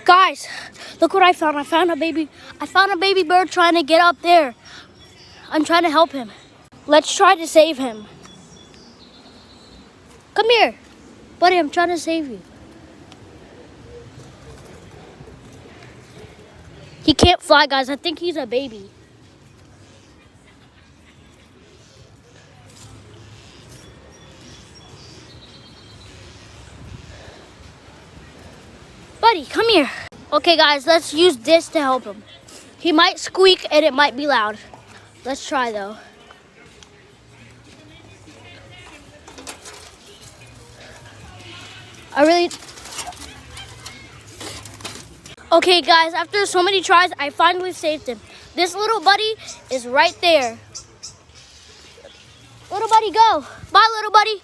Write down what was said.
Guys, look what I found. I found a baby bird trying to get up there. I'm trying to help him. Let's try to save him. Come here. Buddy, I'm trying to save you. He can't fly, guys. I think he's a baby. Buddy, come here. Okay, guys, let's use this to help him. He might squeak and it might be loud. Let's try, though. Okay, guys, after so many tries, I finally saved him. This little buddy is right there. Little buddy, go. Bye, little buddy.